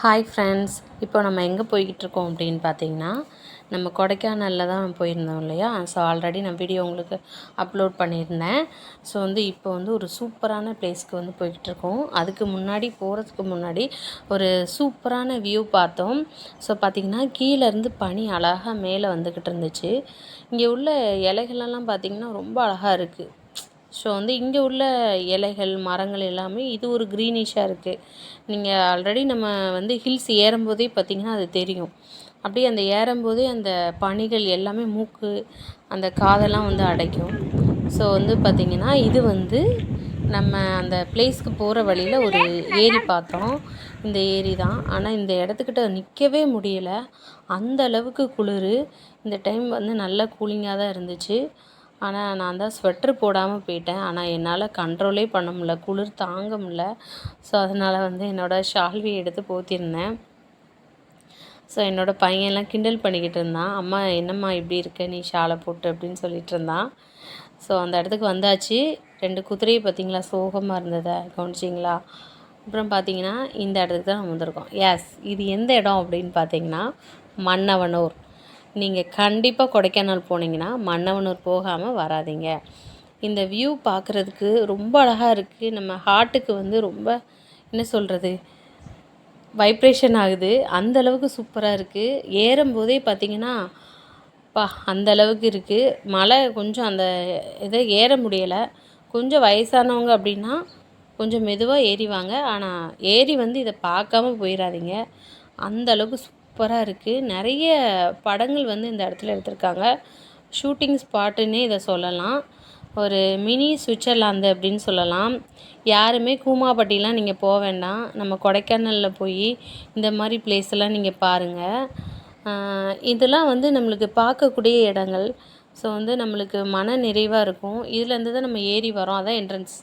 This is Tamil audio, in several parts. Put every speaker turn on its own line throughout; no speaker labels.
ஹாய் ஃப்ரெண்ட்ஸ், இப்போ நம்ம எங்கே போய்கிட்டுருக்கோம் அப்படின்னு பார்த்தீங்கன்னா, நம்ம கொடைக்கானலில் தான் போயிருந்தோம் இல்லையா? ஸோ ஆல்ரெடி நான் வீடியோ உங்களுக்கு அப்லோட் பண்ணியிருந்தேன். ஸோ இப்போ ஒரு சூப்பரான பிளேஸ்க்கு போய்கிட்டுருக்கோம். அதுக்கு முன்னாடி போகிறதுக்கு முன்னாடி ஒரு சூப்பரான வியூ பார்த்தோம். ஸோ பார்த்திங்கன்னா, கீழேருந்து பனி அழகாக மேலே வந்துக்கிட்டு இருந்துச்சு. இங்கே உள்ள இலைகளெல்லாம் பார்த்திங்கன்னா ரொம்ப அழகாக இருக்குது. ஸோ இங்கே உள்ள இலைகள், மரங்கள் எல்லாமே இது ஒரு க்ரீனிஷாக இருக்குது. நீங்கள் ஆல்ரெடி நம்ம ஹில்ஸ் ஏறும்போதே பார்த்திங்கன்னா அது தெரியும். அப்படியே அந்த ஏறும்போதே அந்த பனிகள் எல்லாமே மூக்கு, அந்த காதெல்லாம் அடைக்கும். ஸோ பார்த்திங்கன்னா, இது நம்ம அந்த பிளேஸ்க்கு போகிற வழியில் ஒரு ஏரி பார்த்தோம். இந்த ஏரி தான். ஆனால் இந்த இடத்துக்கிட்ட நிற்கவே முடியல. அந்த அளவுக்கு குளிர். இந்த டைம் நல்ல கூலிங்காக தான் இருந்துச்சு. ஆனால் நான் தான் ஸ்வெட்ரு போடாமல் போயிட்டேன். ஆனால் என்னால் கண்ட்ரோலே பண்ண முடியல, குளிர் தாங்க முடியல. ஸோ அதனால் என்னோடய ஷால்வையை எடுத்து போத்தியிருந்தேன். ஸோ என்னோடய பையன்லாம் கிண்டல் பண்ணிக்கிட்டு இருந்தான். அம்மா என்னம்மா இப்படி இருக்க நீ ஷாலை போட்டு அப்படின்னு சொல்லிகிட்டு இருந்தான். ஸோ அந்த இடத்துக்கு வந்தாச்சு. 2 குதிரையை பார்த்திங்களா, சோகமாக இருந்ததை கவனிச்சிங்களா? அப்புறம் பார்த்திங்கன்னா, இந்த இடத்துக்கு தான் நம்ம வந்திருக்கோம். எஸ், இது எந்த இடம் அப்படின்னு பார்த்தீங்கன்னா, மன்னவனூர். நீங்கள் கண்டிப்பாக கொடைக்கானல் போனீங்கன்னா மன்னவனூர் போகாமல் வராதீங்க. இந்த வியூ பார்க்குறதுக்கு ரொம்ப அழகாக இருக்குது. நம்ம ஹார்ட்டுக்கு ரொம்ப என்ன சொல்கிறது, வைப்ரேஷன் ஆகுது. அந்தளவுக்கு சூப்பராக இருக்குது. ஏறும்போதே பார்த்திங்கன்னா அந்த அளவுக்கு இருக்குது. மலை கொஞ்சம் அந்த இதை ஏற முடியலை. கொஞ்சம் வயசானவங்க அப்படின்னா கொஞ்சம் மெதுவாக ஏறிவாங்க. ஆனால் ஏறி இதை பார்க்காம போயிடாதீங்க. அந்த அளவுக்கு சூப்பராக இருக்குது. நிறைய படங்கள் இந்த இடத்துல எடுத்திருக்காங்க. ஷூட்டிங் ஸ்பாட்டுன்னே இதை சொல்லலாம். ஒரு மினி சுவிட்சர்லாந்து அப்படின்னு சொல்லலாம். யாருமே கூமாப்பட்டிலாம் நீங்கள் போக வேண்டாம். நம்ம கொடைக்கானலில் போய் இந்த மாதிரி பிளேஸெல்லாம் நீங்கள் பாருங்கள். இதெல்லாம் நம்மளுக்கு பார்க்கக்கூடிய இடங்கள். ஸோ நம்மளுக்கு மன நிறைவாக இருக்கும். இதுலேருந்து தான் நம்ம ஏறி வரோம். அதான் என்ட்ரன்ஸ்.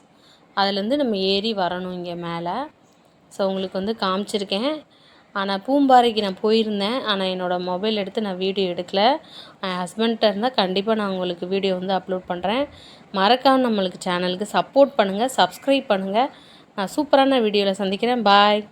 அதுலேருந்து நம்ம ஏறி வரணும் இங்கே மேலே. ஸோ உங்களுக்கு காமிச்சிருக்கேன். ஆனால் பூம்பாறைக்கு நான் போயிருந்தேன். ஆனால் என்னோடய மொபைல் எடுத்து நான் வீடியோ எடுக்கலை. என் ஹஸ்பண்ட்கிட்ட இருந்தால் கண்டிப்பாக நான் உங்களுக்கு வீடியோ அப்லோட் பண்ணுறேன். மறக்காமல் நம்மளுக்கு சேனலுக்கு சப்போர்ட் பண்ணுங்கள், சப்ஸ்கிரைப் பண்ணுங்கள். நான் சூப்பரான வீடியோவில் சந்திக்கிறேன். பாய்.